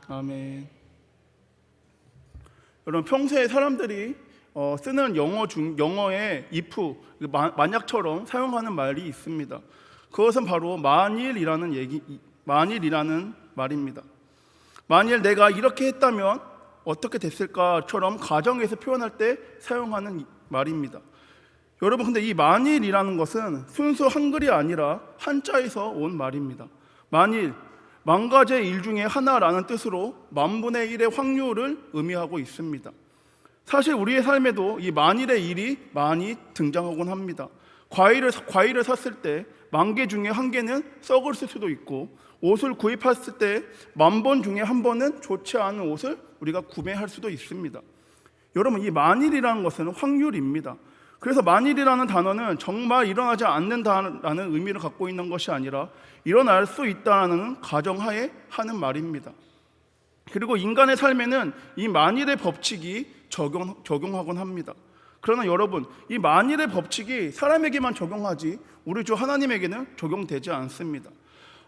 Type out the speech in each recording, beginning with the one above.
아멘. 여러분, 평소에 사람들이 쓰는 영어의 if, 만약처럼 사용하는 말이 있습니다. 그것은 바로 만일이라는 말입니다. 만일 내가 이렇게 했다면 어떻게 됐을까처럼 가정에서 표현할 때 사용하는 말입니다. 여러분, 근데 이 만일이라는 것은 순수 한글이 아니라 한자에서 온 말입니다. 만일, 만가지의 일 중에 하나라는 뜻으로 만분의 일의 확률을 의미하고 있습니다. 사실 우리의 삶에도 이 만일의 일이 많이 등장하곤 합니다. 과일을 샀을 때 10,000개 중에 1개는 썩을 수도 있고, 옷을 구입했을 때 10,000번 중에 1번은 좋지 않은 옷을 우리가 구매할 수도 있습니다. 여러분, 이 만일이라는 것은 확률입니다. 그래서 만일이라는 단어는 정말 일어나지 않는다라는 의미를 갖고 있는 것이 아니라 일어날 수 있다는 가정하에 하는 말입니다. 그리고 인간의 삶에는 이 만일의 법칙이 적용하곤 합니다. 그러나 여러분, 이 만일의 법칙이 사람에게만 적용하지 우리 주 하나님에게는 적용되지 않습니다.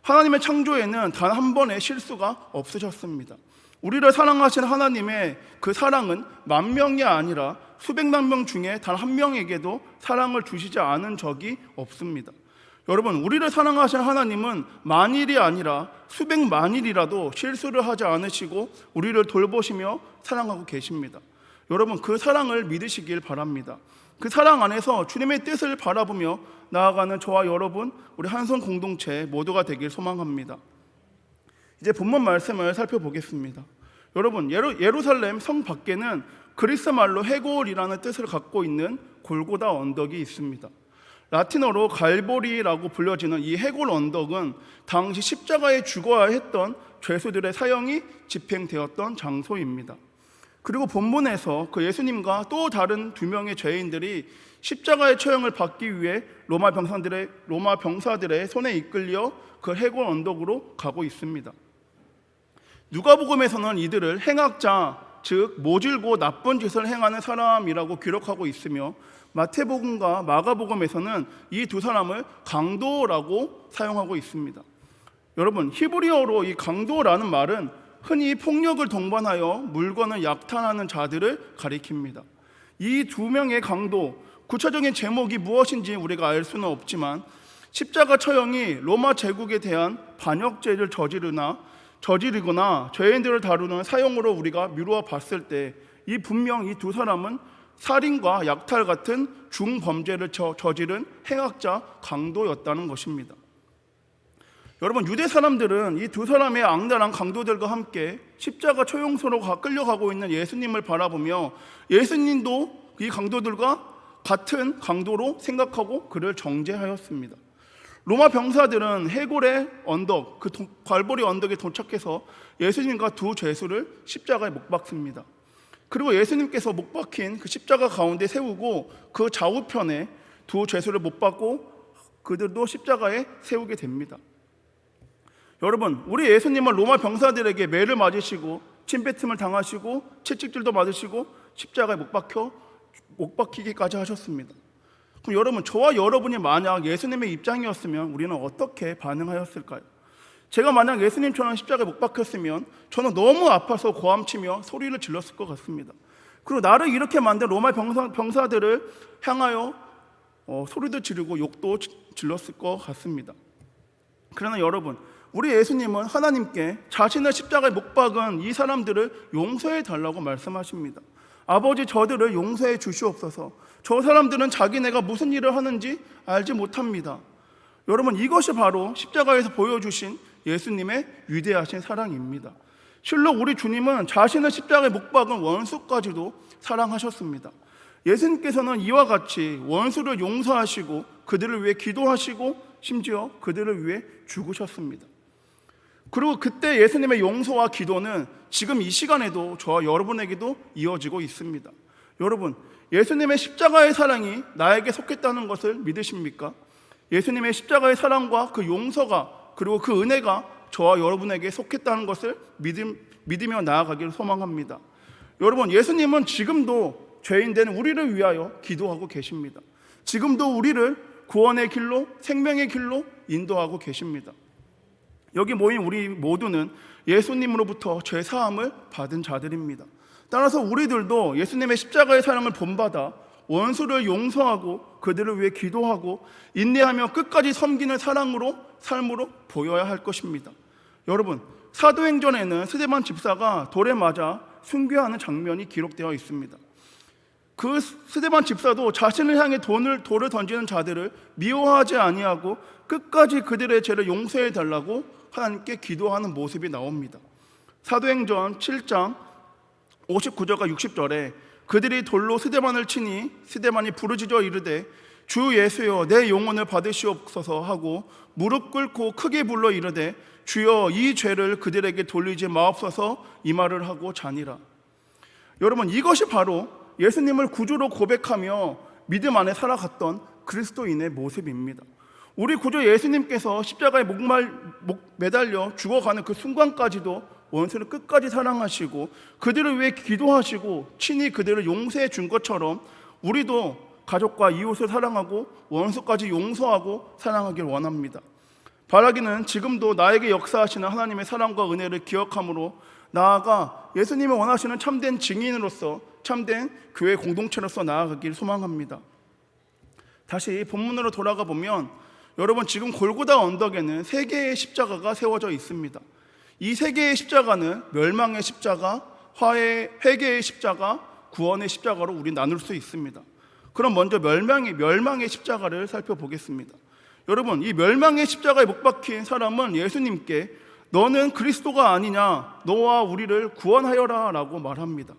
하나님의 창조에는 단 한 번의 실수가 없으셨습니다. 우리를 사랑하신 하나님의 그 사랑은 10,000명이 아니라 수백만 명 중에 단 1명에게도 사랑을 주시지 않은 적이 없습니다. 여러분, 우리를 사랑하신 하나님은 만일이 아니라 수백만일이라도 실수를 하지 않으시고 우리를 돌보시며 사랑하고 계십니다. 여러분, 그 사랑을 믿으시길 바랍니다. 그 사랑 안에서 주님의 뜻을 바라보며 나아가는 저와 여러분, 우리 한성 공동체 모두가 되길 소망합니다. 이제 본문 말씀을 살펴보겠습니다. 여러분, 예루살렘 성 밖에는 그리스 말로 해골이라는 뜻을 갖고 있는 골고다 언덕이 있습니다. 라틴어로 갈보리라고 불려지는 이 해골 언덕은 당시 십자가에 죽어야 했던 죄수들의 사형이 집행되었던 장소입니다. 그리고 본문에서 그 예수님과 또 다른 2명의 죄인들이 십자가의 처형을 받기 위해 로마 병사들의 손에 이끌려 그 해골 언덕으로 가고 있습니다. 누가복음에서는 이들을 행악자, 즉 모질고 나쁜 짓을 행하는 사람이라고 기록하고 있으며, 마태복음과 마가복음에서는 이 두 사람을 강도라고 사용하고 있습니다. 여러분, 히브리어로 이 강도라는 말은 흔히 폭력을 동반하여 물건을 약탈하는 자들을 가리킵니다. 이 2명의 강도, 구체적인 제목이 무엇인지 우리가 알 수는 없지만 십자가 처형이 로마 제국에 대한 반역죄를 저지르거나 죄인들을 다루는 사형으로 우리가 미루어 봤을 때 분명 이 2 사람은 살인과 약탈 같은 중범죄를 저지른 행악자, 강도였다는 것입니다. 여러분, 유대 사람들은 이 2 사람의 악랄한 강도들과 함께 십자가 처형소로 끌려가고 있는 예수님을 바라보며 예수님도 이 강도들과 같은 강도로 생각하고 그를 정죄하였습니다. 로마 병사들은 해골의 언덕, 그 갈보리 언덕에 도착해서 예수님과 2 죄수를 십자가에 못 박습니다. 그리고 예수님께서 못 박힌 그 십자가 가운데 세우고 그 좌우편에 2 죄수를 못 박고 그들도 십자가에 세우게 됩니다. 여러분, 우리 예수님은 로마 병사들에게 매를 맞으시고 침뱉음을 당하시고 채찍질도 맞으시고 십자가에 못 박히기까지 하셨습니다. 그럼 여러분, 저와 여러분이 만약 예수님의 입장이었으면 우리는 어떻게 반응하였을까요? 제가 만약 예수님처럼 십자가에 못 박혔으면 저는 너무 아파서 고함치며 소리를 질렀을 것 같습니다. 그리고 나를 이렇게 만든 로마 병사들을 향하여 소리도 지르고 욕도 질렀을 것 같습니다. 그러나 여러분, 우리 예수님은 하나님께 자신을 십자가에 못 박은 이 사람들을 용서해 달라고 말씀하십니다. 아버지, 저들을 용서해 주시옵소서. 저 사람들은 자기네가 무슨 일을 하는지 알지 못합니다. 여러분, 이것이 바로 십자가에서 보여주신 예수님의 위대하신 사랑입니다. 실로 우리 주님은 자신을 십자가에 못 박은 원수까지도 사랑하셨습니다. 예수님께서는 이와 같이 원수를 용서하시고 그들을 위해 기도하시고 심지어 그들을 위해 죽으셨습니다. 그리고 그때 예수님의 용서와 기도는 지금 이 시간에도 저와 여러분에게도 이어지고 있습니다. 여러분, 예수님의 십자가의 사랑이 나에게 속했다는 것을 믿으십니까? 예수님의 십자가의 사랑과 그 용서가, 그리고 그 은혜가 저와 여러분에게 속했다는 것을 믿으며 나아가기를 소망합니다. 여러분, 예수님은 지금도 죄인된 우리를 위하여 기도하고 계십니다. 지금도 우리를 구원의 길로, 생명의 길로 인도하고 계십니다. 여기 모인 우리 모두는 예수님으로부터 죄사함을 받은 자들입니다. 따라서 우리들도 예수님의 십자가의 사랑을 본받아 원수를 용서하고 그들을 위해 기도하고 인내하며 끝까지 섬기는 삶으로 보여야 할 것입니다. 여러분, 사도행전에는 스데반 집사가 돌에 맞아 순교하는 장면이 기록되어 있습니다. 그 스데반 집사도 자신을 향해 돌을 던지는 자들을 미워하지 아니하고 끝까지 그들의 죄를 용서해 달라고 하나님께 기도하는 모습이 나옵니다. 사도행전 7장 59절과 60절에 그들이 돌로 스데반을 치니 스데반이 부르짖어 이르되 주 예수여 내 영혼을 받으시옵소서 하고 무릎 꿇고 크게 불러 이르되 주여 이 죄를 그들에게 돌리지 마옵소서 이 말을 하고 자니라. 여러분, 이것이 바로 예수님을 구주로 고백하며 믿음 안에 살아갔던 그리스도인의 모습입니다. 우리 구주 예수님께서 십자가에 매달려 죽어가는 그 순간까지도 원수를 끝까지 사랑하시고 그들을 위해 기도하시고 친히 그들을 용서해 준 것처럼 우리도 가족과 이웃을 사랑하고 원수까지 용서하고 사랑하길 원합니다. 바라기는 지금도 나에게 역사하시는 하나님의 사랑과 은혜를 기억함으로 나아가 예수님이 원하시는 참된 증인으로서 참된 교회 공동체로서 나아가길 소망합니다. 다시 본문으로 돌아가 보면 여러분, 지금 골고다 언덕에는 3개의 십자가가 세워져 있습니다. 이 3개의 십자가는 멸망의 십자가, 회개의 십자가, 구원의 십자가로 우리 나눌 수 있습니다. 그럼 먼저 멸망의 십자가를 살펴보겠습니다. 여러분, 이 멸망의 십자가에 못 박힌 사람은 예수님께 너는 그리스도가 아니냐, 너와 우리를 구원하여라 라고 말합니다.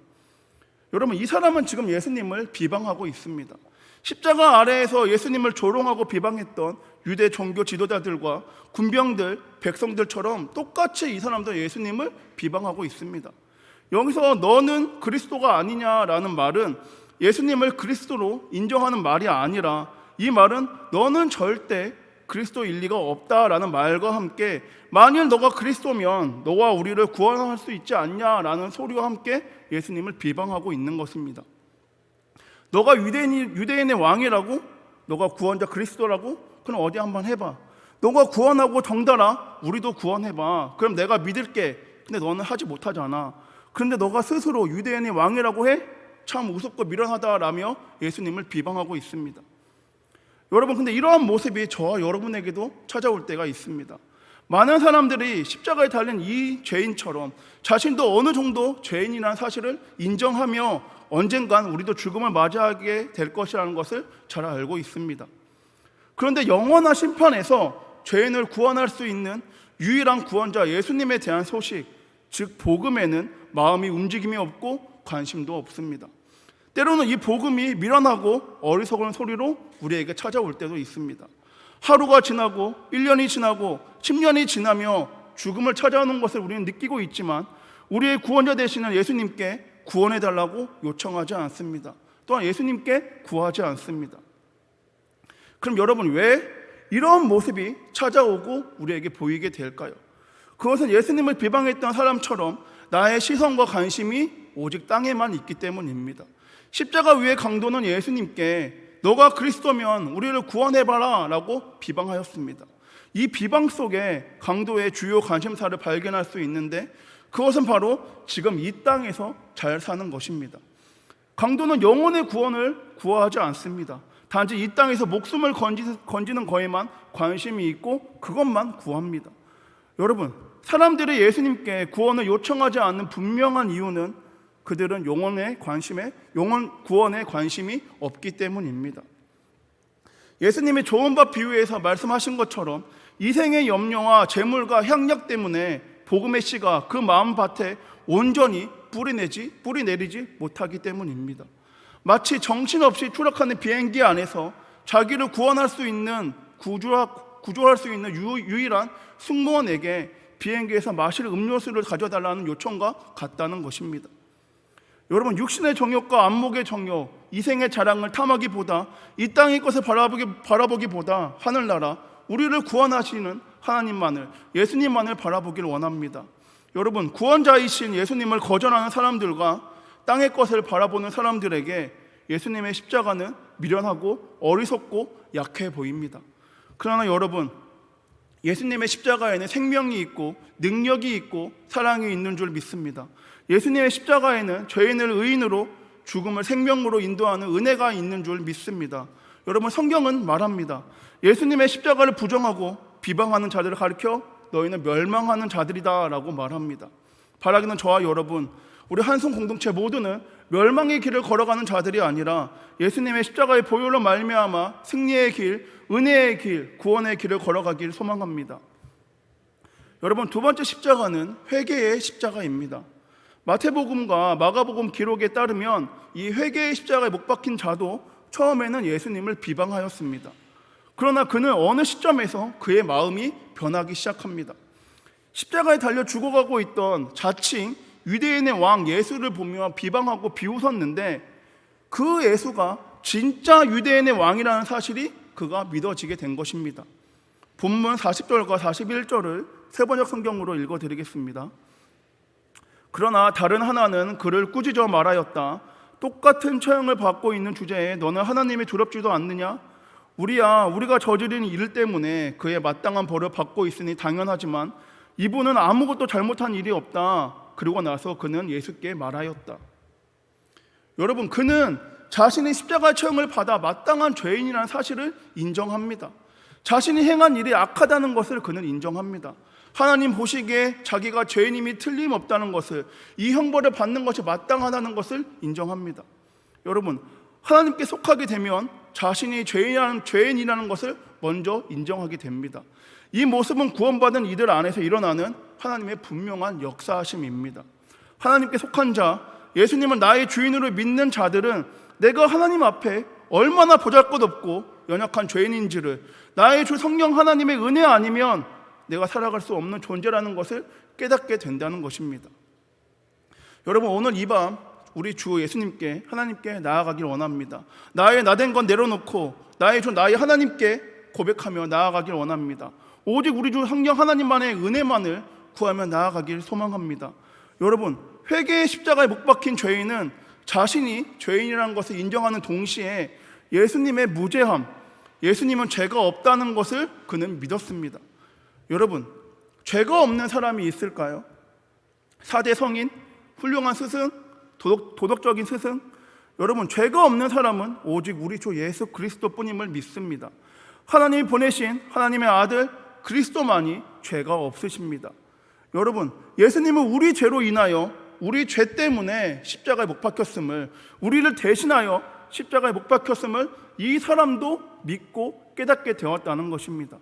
여러분, 이 사람은 지금 예수님을 비방하고 있습니다. 십자가 아래에서 예수님을 조롱하고 비방했던 유대 종교 지도자들과 군병들, 백성들처럼 똑같이 이 사람도 예수님을 비방하고 있습니다. 여기서 너는 그리스도가 아니냐라는 말은 예수님을 그리스도로 인정하는 말이 아니라 이 말은 너는 절대 그리스도일 리가 없다라는 말과 함께 만일 너가 그리스도면 너와 우리를 구원할 수 있지 않냐라는 소리와 함께 예수님을 비방하고 있는 것입니다. 너가 유대인의 왕이라고? 너가 구원자 그리스도라고? 그럼 어디 한번 해봐. 너가 구원하고 정달아? 우리도 구원해봐. 그럼 내가 믿을게. 근데 너는 하지 못하잖아. 그런데 너가 스스로 유대인의 왕이라고 해? 참 우습고 미련하다라며 예수님을 비방하고 있습니다. 여러분, 근데 이러한 모습이 저와 여러분에게도 찾아올 때가 있습니다. 많은 사람들이 십자가에 달린 이 죄인처럼 자신도 어느 정도 죄인이라는 사실을 인정하며 언젠간 우리도 죽음을 맞이하게 될 것이라는 것을 잘 알고 있습니다. 그런데 영원한 심판에서 죄인을 구원할 수 있는 유일한 구원자 예수님에 대한 소식, 즉 복음에는 마음이 움직임이 없고 관심도 없습니다. 때로는 이 복음이 미련하고 어리석은 소리로 우리에게 찾아올 때도 있습니다. 하루가 지나고 1년이 지나고 10년이 지나며 죽음을 찾아오는 것을 우리는 느끼고 있지만 우리의 구원자 되시는 예수님께 구원해달라고 요청하지 않습니다. 또한 예수님께 구하지 않습니다. 그럼 여러분, 왜 이런 모습이 찾아오고 우리에게 보이게 될까요? 그것은 예수님을 비방했던 사람처럼 나의 시선과 관심이 오직 땅에만 있기 때문입니다. 십자가 위의 강도는 예수님께 너가 그리스도면 우리를 구원해봐라 라고 비방하였습니다. 이 비방 속에 강도의 주요 관심사를 발견할 수 있는데 그것은 바로 지금 이 땅에서 잘 사는 것입니다. 강도는 영혼의 구원을 구하지 않습니다. 단지 이 땅에서 목숨을 건지는 거에만 관심이 있고 그것만 구합니다. 여러분, 사람들이 예수님께 구원을 요청하지 않는 분명한 이유는 그들은 영혼 구원에 관심이 없기 때문입니다. 예수님이 좋은 밥 비유에서 말씀하신 것처럼 이생의 염려와 재물과 향락 때문에 복음의 씨가 그 마음밭에 온전히 뿌리내리지 못하기 때문입니다. 마치 정신없이 추락하는 비행기 안에서 자기를 구원할 수 있는 구조할 수 있는 유일한 승무원에게 비행기에서 마실 음료수를 가져달라는 요청과 같다는 것입니다. 여러분, 육신의 정욕과 안목의 정욕, 이생의 자랑을 탐하기보다 이 땅의 것을 바라보기보다 하늘나라, 우리를 구원하시는 하나님만을, 예수님만을 바라보길 원합니다. 여러분, 구원자이신 예수님을 거절하는 사람들과 땅의 것을 바라보는 사람들에게 예수님의 십자가는 미련하고 어리석고 약해 보입니다. 그러나 여러분, 예수님의 십자가에는 생명이 있고 능력이 있고 사랑이 있는 줄 믿습니다. 예수님의 십자가에는 죄인을 의인으로 죽음을 생명으로 인도하는 은혜가 있는 줄 믿습니다. 여러분, 성경은 말합니다. 예수님의 십자가를 부정하고 비방하는 자들을 가리켜 너희는 멸망하는 자들이다 라고 말합니다. 바라기는 저와 여러분, 우리 한송 공동체 모두는 멸망의 길을 걸어가는 자들이 아니라 예수님의 십자가의 보혈로 말미암아 승리의 길, 은혜의 길, 구원의 길을 걸어가길 소망합니다. 여러분, 두 번째 십자가는 회개의 십자가입니다. 마태복음과 마가복음 기록에 따르면 이 회개의 십자가에 못 박힌 자도 처음에는 예수님을 비방하였습니다. 그러나 그는 어느 시점에서 그의 마음이 변하기 시작합니다. 십자가에 달려 죽어가고 있던 자칭 유대인의 왕 예수를 보며 비방하고 비웃었는데 그 예수가 진짜 유대인의 왕이라는 사실이 그가 믿어지게 된 것입니다. 본문 40절과 41절을 세번역 성경으로 읽어드리겠습니다. 그러나 다른 하나는 그를 꾸짖어 말하였다. 똑같은 처형을 받고 있는 주제에 너는 하나님이 두렵지도 않느냐? 우리가 저지른 일 때문에 그의 마땅한 벌을 받고 있으니 당연하지만 이분은 아무것도 잘못한 일이 없다. 그리고 나서 그는 예수께 말하였다. 여러분, 그는 자신이 십자가 처형을 받아 마땅한 죄인이라는 사실을 인정합니다. 자신이 행한 일이 악하다는 것을 그는 인정합니다. 하나님 보시기에 자기가 죄인임이 틀림없다는 것을, 이 형벌을 받는 것이 마땅하다는 것을 인정합니다. 여러분, 하나님께 속하게 되면 자신이 죄인이라는 것을 먼저 인정하게 됩니다. 이 모습은 구원받은 이들 안에서 일어나는 하나님의 분명한 역사하심입니다. 하나님께 속한 자, 예수님을 나의 주인으로 믿는 자들은 내가 하나님 앞에 얼마나 보잘것없고 연약한 죄인인지를, 나의 주 성령 하나님의 은혜 아니면 내가 살아갈 수 없는 존재라는 것을 깨닫게 된다는 것입니다. 여러분, 오늘 이 밤 우리 주 예수님께, 하나님께 나아가길 원합니다. 나의 나된 건 내려놓고 나의 주 나의 하나님께 고백하며 나아가길 원합니다. 오직 우리 주 성령 하나님만의 은혜만을 구하며 나아가길 소망합니다. 여러분, 회개의 십자가에 못 박힌 죄인은 자신이 죄인이라는 것을 인정하는 동시에 예수님의 무죄함, 예수님은 죄가 없다는 것을 그는 믿었습니다. 여러분, 죄가 없는 사람이 있을까요? 4대 성인, 훌륭한 스승, 도덕적인 스승. 여러분, 죄가 없는 사람은 오직 우리 주 예수 그리스도뿐임을 믿습니다. 하나님이 보내신 하나님의 아들 그리스도만이 죄가 없으십니다. 여러분, 예수님은 우리 죄로 인하여, 우리 죄 때문에 십자가에 못 박혔음을, 우리를 대신하여 십자가에 못 박혔음을 이 사람도 믿고 깨닫게 되었다는 것입니다.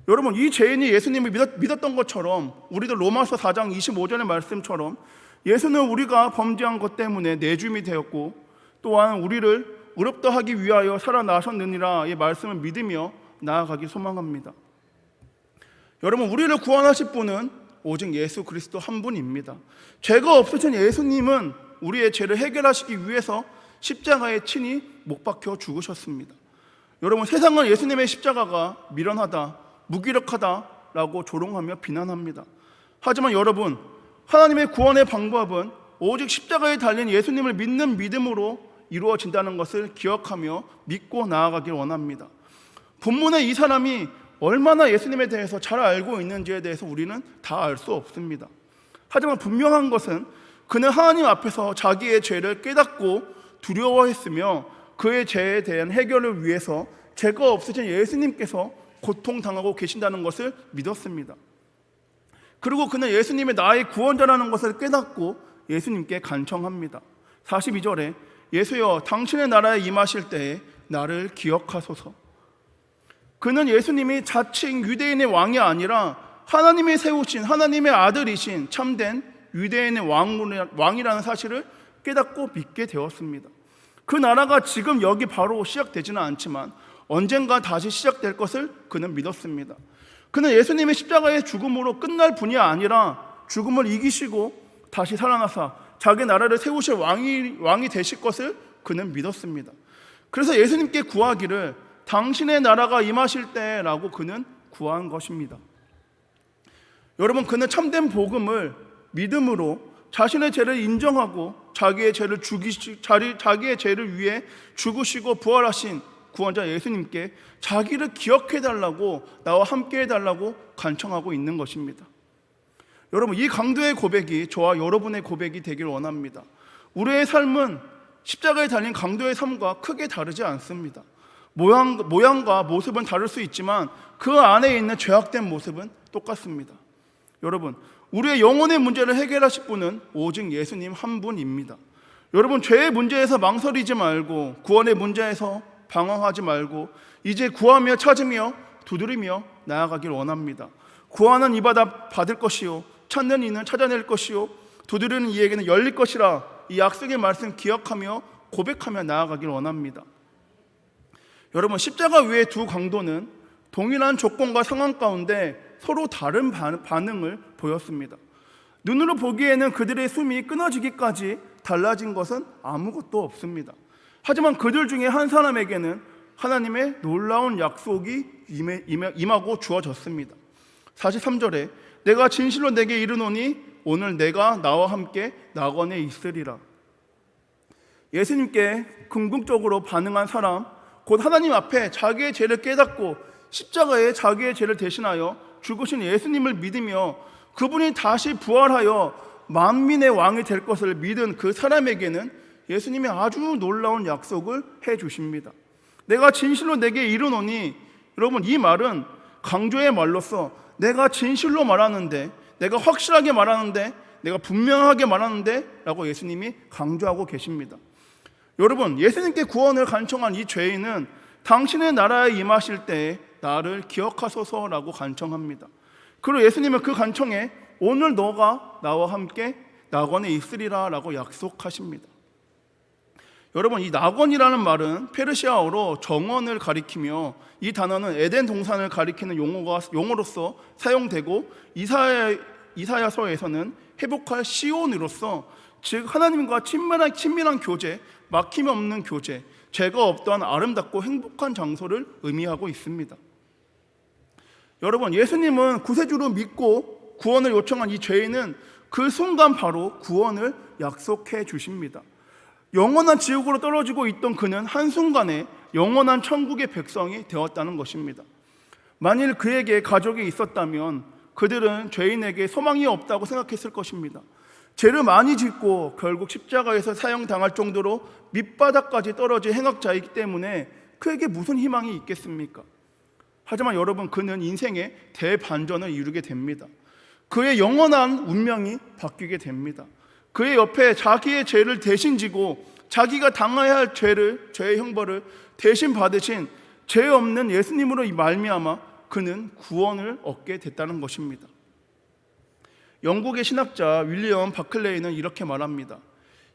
여러분, 이 죄인이 예수님을 믿었던 것처럼 우리도 로마서 4장 25절의 말씀처럼 예수는 우리가 범죄한 것 때문에 내주임이 되었고 또한 우리를 의롭다 하기 위하여 살아나셨느니라 이 말씀을 믿으며 나아가기 소망합니다. 여러분, 우리를 구원하실 분은 오직 예수 그리스도 한 분입니다. 죄가 없으신 예수님은 우리의 죄를 해결하시기 위해서 십자가에 친히 못 박혀 죽으셨습니다. 여러분, 세상은 예수님의 십자가가 미련하다, 무기력하다라고 조롱하며 비난합니다. 하지만 여러분, 하나님의 구원의 방법은 오직 십자가에 달린 예수님을 믿는 믿음으로 이루어진다는 것을 기억하며 믿고 나아가길 원합니다. 본문에 이 사람이 얼마나 예수님에 대해서 잘 알고 있는지에 대해서 우리는 다 알 수 없습니다. 하지만 분명한 것은 그는 하나님 앞에서 자기의 죄를 깨닫고 두려워했으며 그의 죄에 대한 해결을 위해서 죄가 없으신 예수님께서 고통당하고 계신다는 것을 믿었습니다. 그리고 그는 예수님이 나의 구원자라는 것을 깨닫고 예수님께 간청합니다. 42절에 예수여, 당신의 나라에 임하실 때에 나를 기억하소서. 그는 예수님이 자칭 유대인의 왕이 아니라 하나님이 세우신, 하나님의 아들이신 참된 유대인의 왕이라는 사실을 깨닫고 믿게 되었습니다. 그 나라가 지금 여기 바로 시작되지는 않지만 언젠가 다시 시작될 것을 그는 믿었습니다. 그는 예수님의 십자가의 죽음으로 끝날 분이 아니라 죽음을 이기시고 다시 살아나사 자기 나라를 세우실 왕이 되실 것을 그는 믿었습니다. 그래서 예수님께 구하기를 당신의 나라가 임하실 때라고 그는 구한 것입니다. 여러분, 그는 참된 복음을 믿음으로 자신의 죄를 인정하고 자기의 죄를 위해 죽으시고 부활하신 구원자 예수님께 자기를 기억해달라고, 나와 함께해달라고 간청하고 있는 것입니다. 여러분, 이 강도의 고백이 저와 여러분의 고백이 되길 원합니다. 우리의 삶은 십자가에 달린 강도의 삶과 크게 다르지 않습니다. 모양과 모습은 다를 수 있지만 그 안에 있는 죄악된 모습은 똑같습니다. 여러분, 우리의 영혼의 문제를 해결하실 분은 오직 예수님 한 분입니다. 여러분, 죄의 문제에서 망설이지 말고, 구원의 문제에서 방황하지 말고, 이제 구하며 찾으며 두드리며 나아가길 원합니다. 구하는 이마다 받을 것이요, 찾는 이는 찾아낼 것이요, 두드리는 이에게는 열릴 것이라, 이 약속의 말씀 기억하며 고백하며 나아가길 원합니다. 여러분, 십자가 위의 두 강도는 동일한 조건과 상황 가운데 서로 다른 반응을 보였습니다. 눈으로 보기에는 그들의 숨이 끊어지기까지 달라진 것은 아무것도 없습니다. 하지만 그들 중에 한 사람에게는 하나님의 놀라운 약속이 임하고 주어졌습니다. 43절에 내가 진실로 내게 이르노니 오늘 내가 나와 함께 낙원에 있으리라. 예수님께 궁극적으로 반응한 사람, 곧 하나님 앞에 자기의 죄를 깨닫고 십자가에 자기의 죄를 대신하여 죽으신 예수님을 믿으며 그분이 다시 부활하여 만민의 왕이 될 것을 믿은 그 사람에게는 예수님이 아주 놀라운 약속을 해 주십니다. 내가 진실로 내게 이르노니, 여러분, 이 말은 강조의 말로서 내가 진실로 말하는데, 내가 확실하게 말하는데, 내가 분명하게 말하는데 라고 예수님이 강조하고 계십니다. 여러분, 예수님께 구원을 간청한 이 죄인은 당신의 나라에 임하실 때에 나를 기억하소서라고 간청합니다. 그리고 예수님은 그 간청에 오늘 너가 나와 함께 낙원에 있으리라 라고 약속하십니다. 여러분, 이 낙원이라는 말은 페르시아어로 정원을 가리키며, 이 단어는 에덴 동산을 가리키는 용어로서 사용되고, 이사야서에서는 회복할 시온으로서, 즉 하나님과 친밀한 교제, 막힘이 없는 교제, 죄가 없던 아름답고 행복한 장소를 의미하고 있습니다. 여러분, 예수님은 구세주로 믿고 구원을 요청한 이 죄인은 그 순간 바로 구원을 약속해 주십니다. 영원한 지옥으로 떨어지고 있던 그는 한순간에 영원한 천국의 백성이 되었다는 것입니다. 만일 그에게 가족이 있었다면 그들은 죄인에게 소망이 없다고 생각했을 것입니다. 죄를 많이 짓고 결국 십자가에서 사형당할 정도로 밑바닥까지 떨어진 행악자이기 때문에 그에게 무슨 희망이 있겠습니까? 하지만 여러분, 그는 인생의 대반전을 이루게 됩니다. 그의 영원한 운명이 바뀌게 됩니다. 그의 옆에 자기의 죄를 대신 지고 자기가 당해야 할 죄의 형벌을 대신 받으신 죄 없는 예수님으로 말미암아 그는 구원을 얻게 됐다는 것입니다. 영국의 신학자 윌리엄 바클레이는 이렇게 말합니다.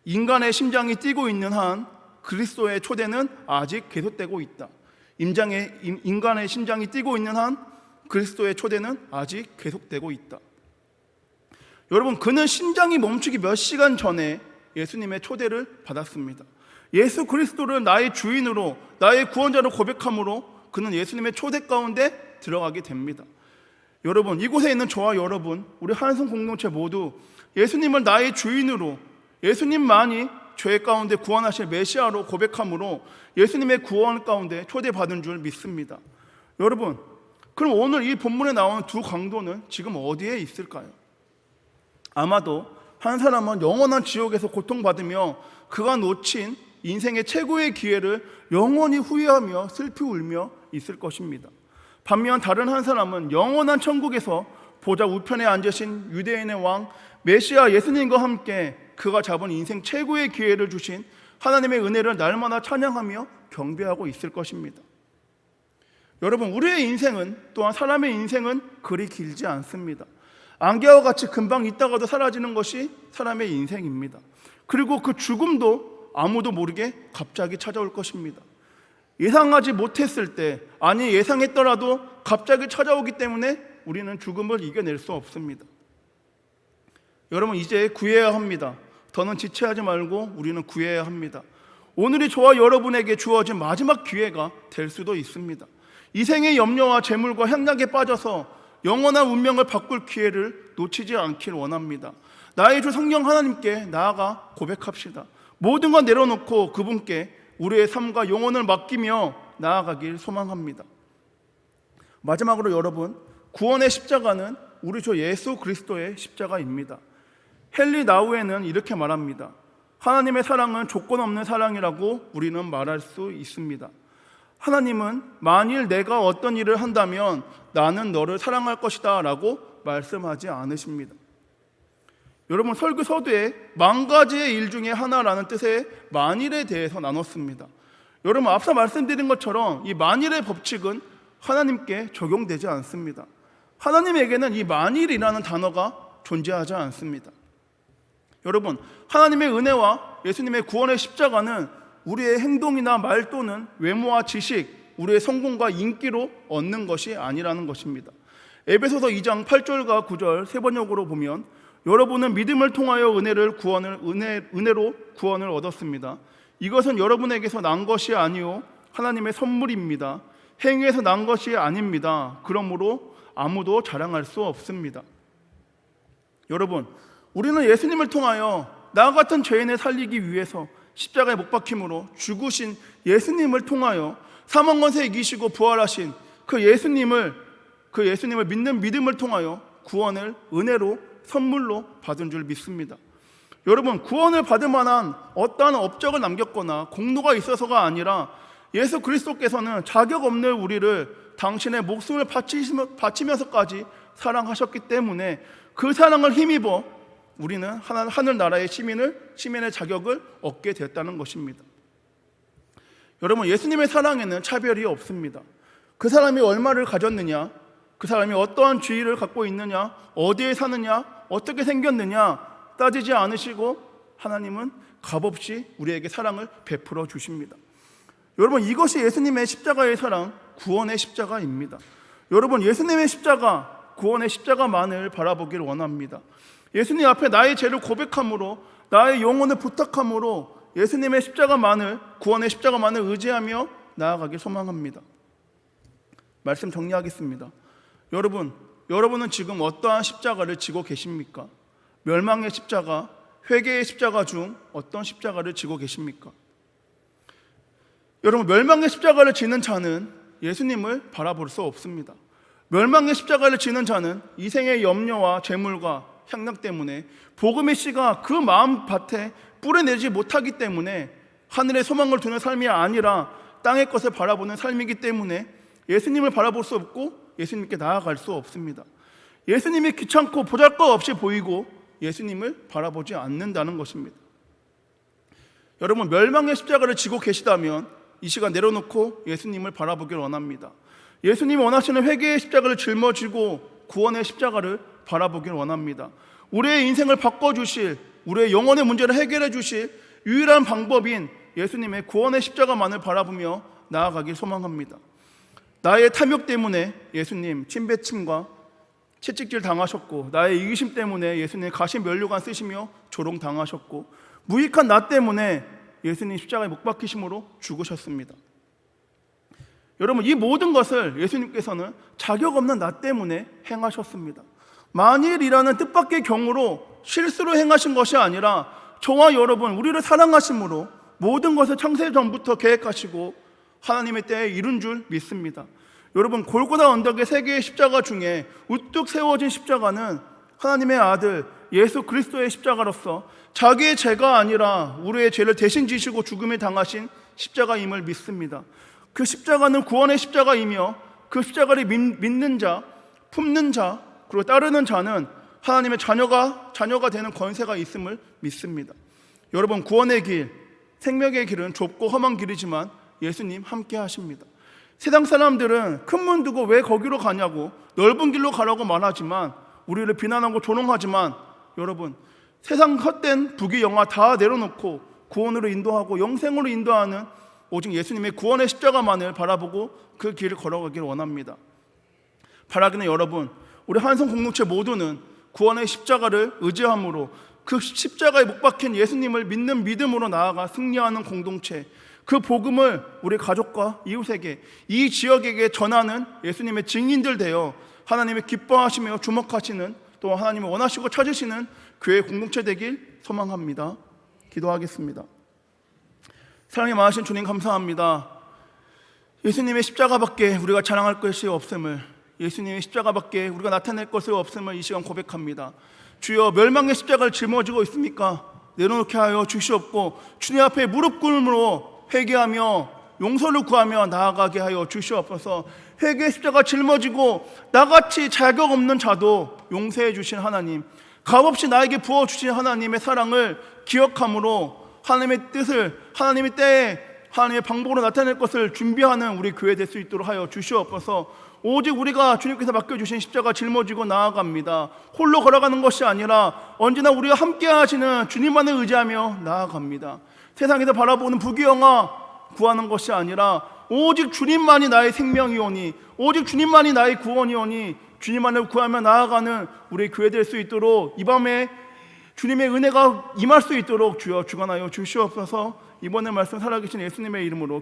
인간의 심장이 뛰고 있는 한 그리스도의 초대는 아직 계속되고 있다. 인간의 심장이 뛰고 있는 한 그리스도의 초대는 아직 계속되고 있다. 여러분, 그는 심장이 멈추기 몇 시간 전에 예수님의 초대를 받았습니다. 예수 그리스도를 나의 주인으로, 나의 구원자로 고백함으로 그는 예수님의 초대 가운데 들어가게 됩니다. 여러분, 이곳에 있는 저와 여러분, 우리 한성 공동체 모두 예수님을 나의 주인으로, 예수님만이 죄 가운데 구원하실 메시아로 고백함으로 예수님의 구원 가운데 초대받은 줄 믿습니다. 여러분, 그럼 오늘 이 본문에 나오는 두 강도는 지금 어디에 있을까요? 아마도 한 사람은 영원한 지옥에서 고통받으며 그가 놓친 인생의 최고의 기회를 영원히 후회하며 슬피 울며 있을 것입니다. 반면 다른 한 사람은 영원한 천국에서 보좌 우편에 앉으신 유대인의 왕 메시아 예수님과 함께 그가 잡은 인생 최고의 기회를 주신 하나님의 은혜를 날마다 찬양하며 경배하고 있을 것입니다. 여러분, 우리의 인생은, 또한 사람의 인생은 그리 길지 않습니다. 안개와 같이 금방 있다가도 사라지는 것이 사람의 인생입니다. 그리고 그 죽음도 아무도 모르게 갑자기 찾아올 것입니다. 예상하지 못했을 때, 아니 예상했더라도 갑자기 찾아오기 때문에 우리는 죽음을 이겨낼 수 없습니다. 여러분, 이제 구해야 합니다. 더는 지체하지 말고 우리는 구해야 합니다. 오늘이 저와 여러분에게 주어진 마지막 기회가 될 수도 있습니다. 이 생의 염려와 재물과 향락에 빠져서 영원한 운명을 바꿀 기회를 놓치지 않길 원합니다. 나의 주 성령 하나님께 나아가 고백합시다. 모든 것 내려놓고 그분께 우리의 삶과 영혼을 맡기며 나아가길 소망합니다. 마지막으로 여러분, 구원의 십자가는 우리 주 예수 그리스도의 십자가입니다. 헨리 나우에는 이렇게 말합니다. 하나님의 사랑은 조건 없는 사랑이라고 우리는 말할 수 있습니다. 하나님은 만일 내가 어떤 일을 한다면 나는 너를 사랑할 것이다 라고 말씀하지 않으십니다. 여러분, 설교 서두에 만 가지의 일 중에 하나라는 뜻의 만일에 대해서 나눴습니다. 여러분, 앞서 말씀드린 것처럼 이 만일의 법칙은 하나님께 적용되지 않습니다. 하나님에게는 이 만일이라는 단어가 존재하지 않습니다. 여러분, 하나님의 은혜와 예수님의 구원의 십자가는 우리의 행동이나 말 또는 외모와 지식, 우리의 성공과 인기로 얻는 것이 아니라는 것입니다. 에베소서 2장 8절과 9절 세 번역으로 보면 여러분은 믿음을 통하여 은혜로 구원을 얻었습니다. 이것은 여러분에게서 난 것이 아니요 하나님의 선물입니다. 행위에서 난 것이 아닙니다. 그러므로 아무도 자랑할 수 없습니다. 여러분, 우리는 예수님을 통하여 나 같은 죄인을 살리기 위해서 십자가에 못 박힘으로 죽으신 예수님을 통하여 사망 권세 이기시고 부활하신 그 예수님을 믿는 믿음을 통하여 구원을 은혜로 선물로 받은 줄 믿습니다. 여러분, 구원을 받을 만한 어떠한 업적을 남겼거나 공로가 있어서가 아니라 예수 그리스도께서는 자격 없는 우리를 당신의 목숨을 바치면서까지 사랑하셨기 때문에 그 사랑을 힘입어 우리는 하늘나라의 시민의 자격을 얻게 됐다는 것입니다. 여러분, 예수님의 사랑에는 차별이 없습니다. 그 사람이 얼마를 가졌느냐, 그 사람이 어떠한 지위를 갖고 있느냐, 어디에 사느냐, 어떻게 생겼느냐 따지지 않으시고 하나님은 값없이 우리에게 사랑을 베풀어 주십니다. 여러분, 이것이 예수님의 십자가의 사랑, 구원의 십자가입니다. 여러분, 예수님의 십자가, 구원의 십자가만을 바라보길 원합니다. 예수님 앞에 나의 죄를 고백함으로, 나의 영혼을 부탁함으로 예수님의 십자가만을, 구원의 십자가만을 의지하며 나아가길 소망합니다. 말씀 정리하겠습니다. 여러분은 지금 어떠한 십자가를 지고 계십니까? 멸망의 십자가, 회개의 십자가 중 어떤 십자가를 지고 계십니까? 여러분, 멸망의 십자가를 지는 자는 예수님을 바라볼 수 없습니다. 멸망의 십자가를 지는 자는 이생의 염려와 재물과 향락 때문에 복음의 씨가 그 마음밭에 뿌려내지 못하기 때문에 하늘의 소망을 두는 삶이 아니라 땅의 것을 바라보는 삶이기 때문에 예수님을 바라볼 수 없고 예수님께 나아갈 수 없습니다. 예수님이 귀찮고 보잘것없이 보이고 예수님을 바라보지 않는다는 것입니다. 여러분, 멸망의 십자가를 지고 계시다면 이 시간 내려놓고 예수님을 바라보길 원합니다. 예수님이 원하시는 회개의 십자가를 짊어지고 구원의 십자가를 바라보길 원합니다. 우리의 인생을 바꿔주실, 우리의 영혼의 문제를 해결해 주실 유일한 방법인 예수님의 구원의 십자가만을 바라보며 나아가길 소망합니다. 나의 탐욕 때문에 예수님 침배침과 채찍질 당하셨고, 나의 이기심 때문에 예수님 가시 면류관 쓰시며 조롱당하셨고, 무익한 나 때문에 예수님 십자가에 못 박히심으로 죽으셨습니다. 여러분, 이 모든 것을 예수님께서는 자격 없는 나 때문에 행하셨습니다. 만일이라는 뜻밖의 경우로 실수로 행하신 것이 아니라 저와 여러분, 우리를 사랑하심으로 모든 것을 창세 전부터 계획하시고 하나님의 때에 이룬 줄 믿습니다. 여러분, 골고다 언덕의 세 개의 십자가 중에 우뚝 세워진 십자가는 하나님의 아들 예수 그리스도의 십자가로서 자기의 죄가 아니라 우리의 죄를 대신 지시고 죽음을 당하신 십자가임을 믿습니다. 그 십자가는 구원의 십자가이며 그 십자가를 믿는 자, 품는 자, 그리고 따르는 자는 하나님의 자녀가 되는 권세가 있음을 믿습니다. 여러분, 구원의 길, 생명의 길은 좁고 험한 길이지만 예수님 함께 하십니다. 세상 사람들은 큰 문 두고 왜 거기로 가냐고 넓은 길로 가라고 말하지만, 우리를 비난하고 조롱하지만, 여러분, 세상 헛된 부귀영화 다 내려놓고 구원으로 인도하고 영생으로 인도하는 오직 예수님의 구원의 십자가만을 바라보고 그 길을 걸어가길 원합니다. 바라기는 여러분, 우리 한성 공동체 모두는 구원의 십자가를 의지함으로 그 십자가에 못 박힌 예수님을 믿는 믿음으로 나아가 승리하는 공동체, 그 복음을 우리 가족과 이웃에게, 이 지역에게 전하는 예수님의 증인들 되어 하나님의 기뻐하시며 주목하시는, 또 하나님을 원하시고 찾으시는 교회 공동체 되길 소망합니다. 기도하겠습니다. 사랑이 많으신 주님, 감사합니다. 예수님의 십자가밖에 우리가 자랑할 것이 없음을, 예수님의 십자가밖에 우리가 나타낼 것이 없음을 이 시간 고백합니다. 주여, 멸망의 십자가를 짊어지고 있습니까? 내려놓게 하여 주시옵고 주님 앞에 무릎 꿇음으로 회개하며 용서를 구하며 나아가게 하여 주시옵소서. 회개의 십자가 짊어지고 나같이 자격 없는 자도 용서해 주신 하나님, 값없이 나에게 부어주신 하나님의 사랑을 기억함으로 하나님의 뜻을, 하나님의 때에 하나님의 방법으로 나타낼 것을 준비하는 우리 교회 될 수 있도록 하여 주시옵소서. 오직 우리가 주님께서 맡겨주신 십자가 짊어지고 나아갑니다. 홀로 걸어가는 것이 아니라 언제나 우리와 함께 하시는 주님만을 의지하며 나아갑니다. 세상에서 바라보는 부귀영화 구하는 것이 아니라 오직 주님만이 나의 생명이오니, 오직 주님만이 나의 구원이오니 주님만을 구하며 나아가는 우리 교회 될 수 있도록 이 밤에 주님의 은혜가 임할 수 있도록 주여 주관하여 주시옵소서. 이번에 말씀 살아계신 예수님의 이름으로